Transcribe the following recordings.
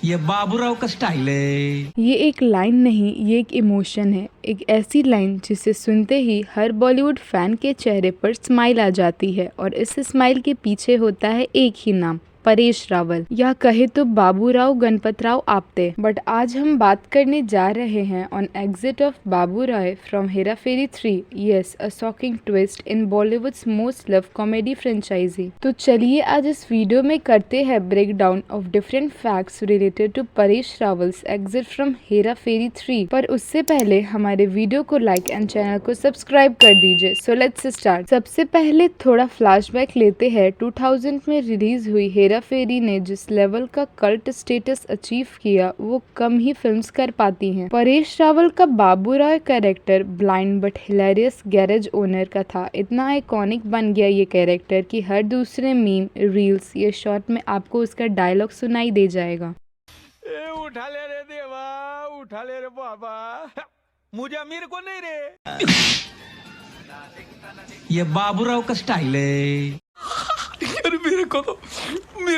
ये बाबूराव का स्टाइल है। ये एक लाइन नहीं, ये एक इमोशन है। एक ऐसी लाइन जिसे सुनते ही हर बॉलीवुड फैन के चेहरे पर स्माइल आ जाती है और इस स्माइल के पीछे होता है एक ही नाम, परेश रावल, या कहे तो बाबूराव गणपतराव आप्टे। बट आज हम बात करने जा रहे हैं on exit of Babu Rai from Hera Pheri 3। Yes, a shocking twist in Bollywood's most love comedy franchise. तो चलिए आज इस वीडियो में करते हैं break down of different facts related to Paresh Rawal's exit from Hera Pheri 3। पर उससे पहले हमारे वीडियो को लाइक एंड चैनल को सब्सक्राइब कर दीजिए। So let's start. सबसे पहले थोड़ा फ्लैशबैक लेते हैं। 2000 में रिलीज हुई हेरा फेरी ने जिस लेवल का कल्ट स्टेटस अचीव किया वो कम ही फिल्म्स कर पाती हैं। परेश रावल का Babu Rai character blind but hilarious garage owner का था। इतना आइकॉनिक बन गया ये कैरेक्टर कि हर दूसरे मीम, रील्स या शॉर्ट में आपको उसका डायलॉग सुनाई दे जाएगा। उठा ले रे देवा, उठा ले रे बाबा, मुझे अमीर को नहीं रे। ये बाबूराव का स्टाइल है। अरे मेरे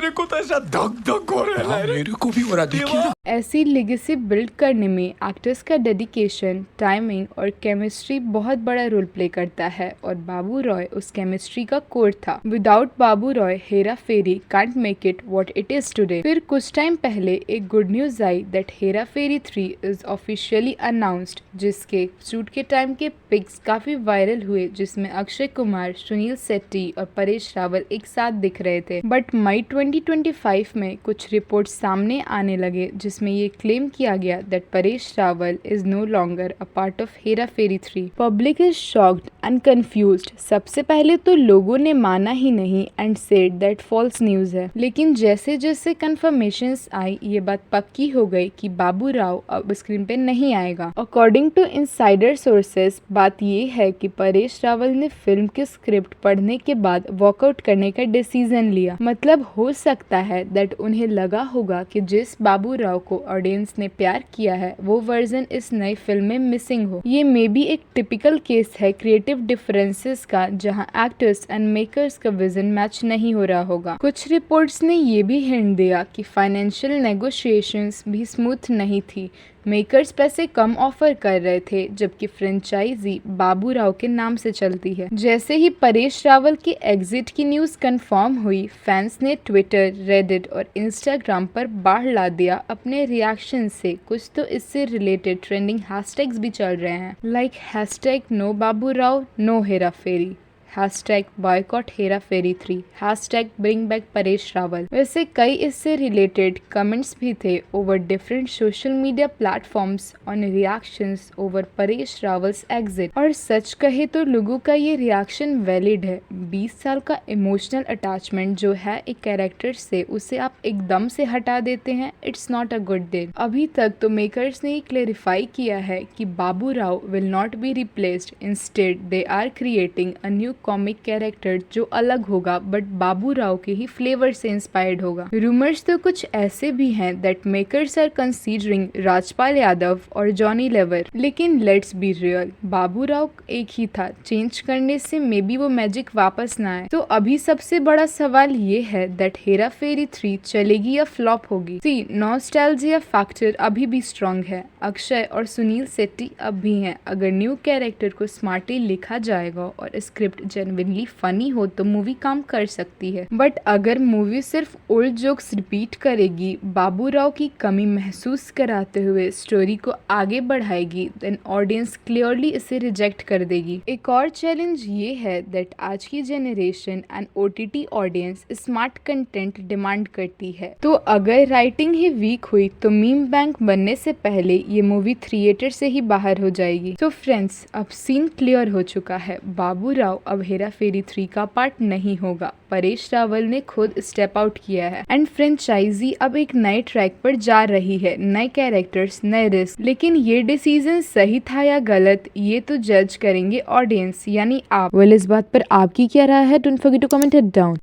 को तो ऐसा धक धक हो रहा है। मेरे को भी हो रहा, देखिए ना। ऐसी लेगेसी बिल्ड करने में एक्टर्स का डेडिकेशन, टाइमिंग और केमिस्ट्री बहुत बड़ा रोल प्ले करता है और बाबू रॉय उस केमिस्ट्री का कोर था। Without Babu Rao Hera Pheri can't make it what it is today. फिर कुछ टाइम पहले एक गुड न्यूज आई that Hera Pheri 3 is officially announced, जिसके शूट के टाइम के पिक्स काफी वायरल हुए, जिसमें अक्षय कुमार, सुनील शेट्टी और परेश रावल एक साथ दिख रहे थे। बट मई 2025 में कुछ रिपोर्ट सामने आने लगे जिसमें ये क्लेम किया गया that Paresh Rawal is no longer a part of Hera Pheri 3। Public is shocked and confused. सबसे पहले तो लोगों ने माना ही नहीं and said that false news है, लेकिन जैसे जैसे कंफर्मेशंस आई ये बात पक्की हो गई कि बाबू राव अब स्क्रीन पे नहीं आएगा। अकॉर्डिंग टू इनसाइडर सोर्सेस बात ये है कि परेश रावल ने फिल्म की स्क्रिप्ट पढ़ने के बाद वॉकआउट करने का डिसीजन लिया। मतलब हो सकता है दैट उन्हें लगा होगा कि जिस बाबू राव को ऑडियंस ने प्यार किया है वो वर्जन इस नई फिल्म में मिसिंग हो। ये मे बी एक टिपिकल केस है क्रिएटिव डिफरेंसेस का, जहां एक्टर्स एंड मेकर्स का विजन मैच नहीं हो रहा होगा। कुछ रिपोर्ट्स ने ये भी हिंट दिया कि फाइनेंशियल नेगोशिएशंस भी स्मूथ नहीं थी। मेकर्स पैसे कम ऑफर कर रहे थे जबकि फ्रेंचाइजी बाबू राव के नाम से चलती है। जैसे ही परेश रावल की एग्जिट की न्यूज कंफर्म हुई, फैंस ने ट्विटर, रेडिट और इंस्टाग्राम पर बाढ़ ला दिया अपने रिएक्शन से। कुछ तो इससे रिलेटेड ट्रेंडिंग हैशटैग्स भी चल रहे हैं, like hashtag no Babu Rao, no Hera Pheri, hashtag boycott Hera Pheri 3, hashtag bring back Paresh Rawal. वैसे कई इससे रिलेटेड कमेंट्स भी थे over different social media platforms on reactions over Paresh Rawal's exit. और सच कहे तो लोगों का ये रिएक्शन वैलिड है। 20 साल का इमोशनल अटैचमेंट जो है एक कैरेक्टर से, उसे आप एकदम से हटा देते हैं, it's not a good day. अभी तक तो मेकर्स ने क्लेरिफाई किया है कि Babu Rao will not be replaced, instead they are creating a new comic character जो अलग होगा बट बाबू राव के ही फ्लेवर से इंस्पायर्ड होगा। रूमर्स तो कुछ ऐसे भी हैं that makers are considering Rajpal Yadav और जॉनी लेवर। लेकिन let's be real, Babu Rao एक ही था, चेंज करने से मे बी वो मैजिक वापस ना आए। तो अभी सबसे बड़ा सवाल ये है दैट हेरा फेरी 3 चलेगी या फ्लॉप होगी। सी, नॉस्टैल्जिया फैक्टर अभी भी स्ट्रॉन्ग है। अक्षय और सुनील शेट्टी अब भी हैं। अगर न्यू कैरेक्टर को स्मार्टली लिखा जाएगा और स्क्रिप्ट जेन्युइनली फनी हो तो मूवी काम कर सकती है। बट अगर मूवी सिर्फ ओल्ड जोक्स रिपीट करेगी, बाबू राव की कमी महसूस कराते हुए स्टोरी को आगे बढ़ाएगी, देन ऑडियंस क्लियरली इसे रिजेक्ट कर देगी। एक और चैलेंज ये है दैट आज की generation and OTT audience smart content demand करती है। तो अगर राइटिंग ही वीक हुई तो मीम बैंक बनने से पहले ये मूवी थिएटर से ही बाहर हो जाएगी। तो फ्रेंड्स, अब सीन क्लियर हो चुका है। बाबू राव अब हेरा फेरी 3 का पार्ट नहीं होगा। परेश रावल ने खुद स्टेप आउट किया है एंड फ्रेंचाइजी अब एक नए ट्रैक पर जा रही है। नए कैरेक्टर्स, नए रिस्क। लेकिन ये डिसीजन सही था या गलत, ये तो जज करेंगे ऑडियंस यानी आप। वेल, इस बात पर आपकी क्या राय है? Don't forget to comment it down.